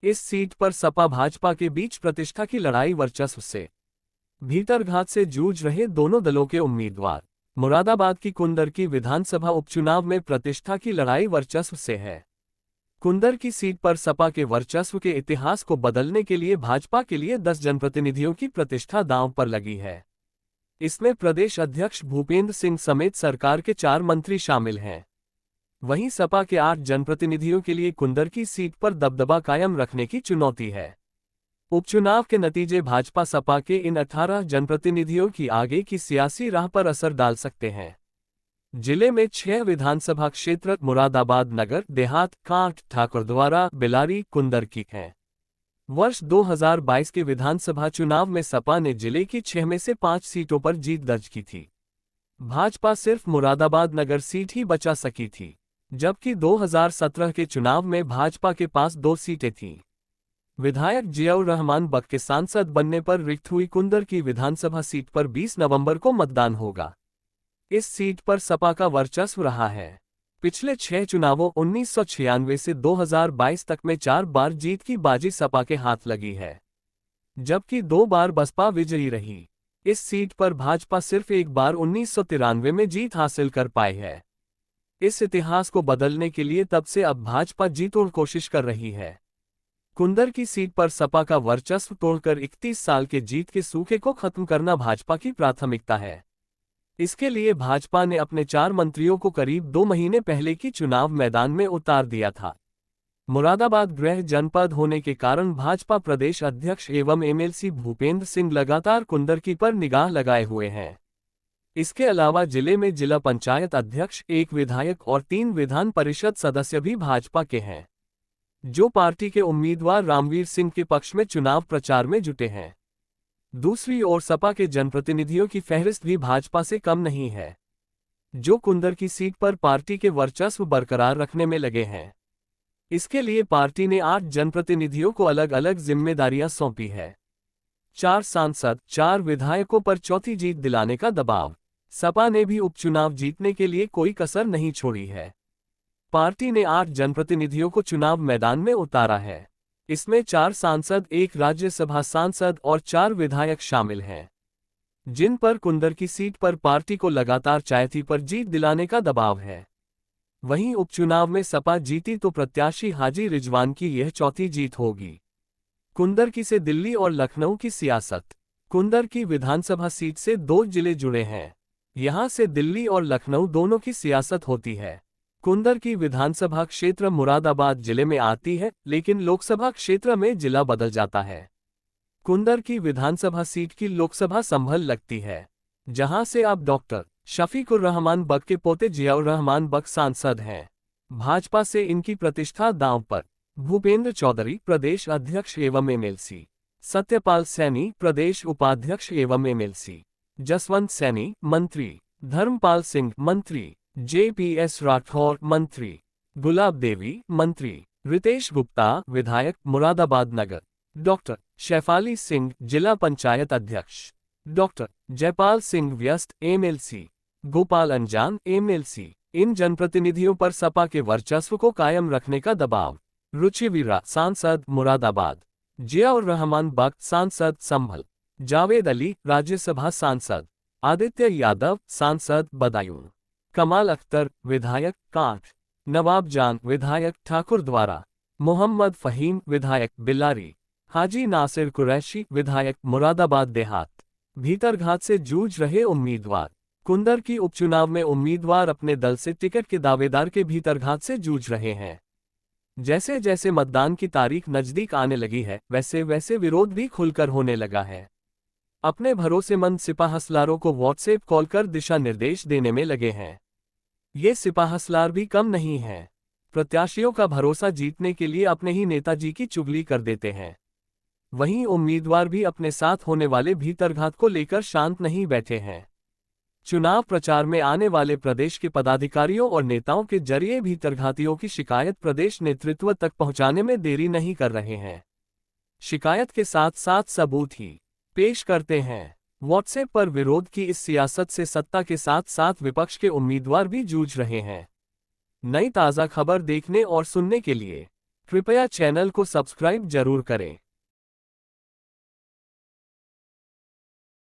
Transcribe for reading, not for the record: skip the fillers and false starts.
इस सीट पर सपा भाजपा के बीच प्रतिष्ठा की लड़ाई वर्चस्व से। भीतरघात से जूझ रहे दोनों दलों के उम्मीदवार। मुरादाबाद की कुंदरकी विधानसभा उपचुनाव में प्रतिष्ठा की लड़ाई वर्चस्व से है। कुंदरकी सीट पर सपा के वर्चस्व के इतिहास को बदलने के लिए भाजपा के लिए 10 जनप्रतिनिधियों की प्रतिष्ठा दांव पर लगी है। इसमें प्रदेश अध्यक्ष भूपेंद्र सिंह समेत सरकार के 4 मंत्री शामिल हैं। वहीं सपा के 8 जनप्रतिनिधियों के लिए कुंदरकी सीट पर दबदबा कायम रखने की चुनौती है। उपचुनाव के नतीजे भाजपा सपा के इन 18 जनप्रतिनिधियों की आगे की सियासी राह पर असर डाल सकते हैं। जिले में 6 विधानसभा क्षेत्र मुरादाबाद नगर, देहात, कांठ, ठाकुरद्वारा, बिलारी, कुंदरकी हैं। वर्ष 2022 के विधानसभा चुनाव में सपा ने जिले की 6 में से 5 सीटों पर जीत दर्ज की थी। भाजपा सिर्फ मुरादाबाद नगर सीट ही बचा सकी थी, जबकि 2017 के चुनाव में भाजपा के पास 2 सीटें थीं। विधायक जियाउर रहमान बख्श के सांसद बनने पर रिक्त हुई कुंदरकी विधानसभा सीट पर 20 नवंबर को मतदान होगा। इस सीट पर सपा का वर्चस्व रहा है। पिछले 6 चुनावों 1996 से 2022 तक में 4 बार जीत की बाजी सपा के हाथ लगी है, जबकि 2 बार बसपा विजयी रही। इस सीट पर भाजपा सिर्फ एक बार 1993 में जीत हासिल कर पाई है। इस इतिहास को बदलने के लिए तब से अब भाजपा जीतोड़ कोशिश कर रही है। कुंदरकी सीट पर सपा का वर्चस्व तोड़कर 31 साल के जीत के सूखे को खत्म करना भाजपा की प्राथमिकता है। इसके लिए भाजपा ने अपने 4 मंत्रियों को करीब 2 महीने पहले की चुनाव मैदान में उतार दिया था। मुरादाबाद गृह जनपद होने के कारण भाजपा प्रदेश अध्यक्ष एवं एमएलसी भूपेंद्र सिंह लगातार कुंदरकी पर निगाह लगाए हुए हैं। इसके अलावा जिले में जिला पंचायत अध्यक्ष, 1 विधायक और 3 विधान परिषद सदस्य भी भाजपा के हैं, जो पार्टी के उम्मीदवार रामवीर सिंह के पक्ष में चुनाव प्रचार में जुटे हैं। दूसरी ओर सपा के जनप्रतिनिधियों की फहरिस्त भी भाजपा से कम नहीं है, जो कुंदरकी सीट पर पार्टी के वर्चस्व बरकरार रखने में लगे हैं। इसके लिए पार्टी ने 8 जनप्रतिनिधियों को अलग अलग जिम्मेदारियां सौंपी है। 4 सांसद, 4 विधायकों पर चौथी जीत दिलाने का दबाव। सपा ने भी उपचुनाव जीतने के लिए कोई कसर नहीं छोड़ी है। पार्टी ने 8 जनप्रतिनिधियों को चुनाव मैदान में उतारा है। इसमें 4 सांसद, 1 राज्यसभा सांसद और 4 विधायक शामिल हैं, जिन पर कुंदरकी सीट पर पार्टी को लगातार चौथी पर जीत दिलाने का दबाव है। वहीं उपचुनाव में सपा जीती तो प्रत्याशी हाजी रिजवान की यह चौथी जीत होगी। कुंदरकी से दिल्ली और लखनऊ की सियासत। कुंदरकी विधानसभा सीट से 2 जिले जुड़े हैं। यहां से दिल्ली और लखनऊ दोनों की सियासत होती है। कुंदरकी विधानसभा क्षेत्र मुरादाबाद जिले में आती है, लेकिन लोकसभा क्षेत्र में जिला बदल जाता है। कुंदरकी विधानसभा सीट की लोकसभा संभल लगती है, जहां से अब डॉक्टर शफीकुर रहमान बख्श के पोते जियाउर रहमान बख्श सांसद हैं। भाजपा से इनकी प्रतिष्ठा दांव पर। भूपेंद्र चौधरी प्रदेश अध्यक्ष एवं एमएलसी, सत्यपाल सैनी प्रदेश उपाध्यक्ष एवं एमएलसी, जसवंत सैनी मंत्री, धर्मपाल सिंह मंत्री, जेपीएस राठौर मंत्री, गुलाब देवी मंत्री, रितेश गुप्ता विधायक मुरादाबाद नगर, डॉक्टर शैफाली सिंह जिला पंचायत अध्यक्ष, डॉक्टर जयपाल सिंह व्यस्त एमएलसी, गोपाल अंजान एमएलसी। इन जनप्रतिनिधियों पर सपा के वर्चस्व को कायम रखने का दबाव। रुचिवीरा सांसद मुरादाबाद, जियाउर रहमान बख्श सांसद संभल, जावेद अली राज्यसभा सांसद, आदित्य यादव सांसद बदायूं, कमाल अख्तर विधायक कांठ, नवाब जान विधायक ठाकुरद्वारा, मोहम्मद फहीम विधायक बिलारी, हाजी नासिर कुरैशी विधायक मुरादाबाद देहात। भीतरघात से जूझ रहे उम्मीदवार। कुंदरकी उपचुनाव में उम्मीदवार अपने दल से टिकट के दावेदार के भीतरघात से जूझ रहे हैं। जैसे जैसे मतदान की तारीख नजदीक आने लगी है, वैसे वैसे विरोध भी खुलकर होने लगा है। अपने भरोसेमंद सिपाहसलारों को व्हाट्सएप कॉल कर दिशा निर्देश देने में लगे हैं। ये सिपाहसलार भी कम नहीं हैं। प्रत्याशियों का भरोसा जीतने के लिए अपने ही नेताजी की चुगली कर देते हैं। वहीं उम्मीदवार भी अपने साथ होने वाले भीतरघात को लेकर शांत नहीं बैठे हैं। चुनाव प्रचार में आने वाले प्रदेश के पदाधिकारियों और नेताओं के जरिए भीतरघातियों की शिकायत प्रदेश नेतृत्व तक पहुंचाने में देरी नहीं कर रहे हैं। शिकायत के साथ साथ सबूत ही पेश करते हैं। व्हाट्सएप पर विरोध की इस सियासत से सत्ता के साथ साथ विपक्ष के उम्मीदवार भी जूझ रहे हैं। नई ताज़ा खबर देखने और सुनने के लिए कृपया चैनल को सब्सक्राइब जरूर करें।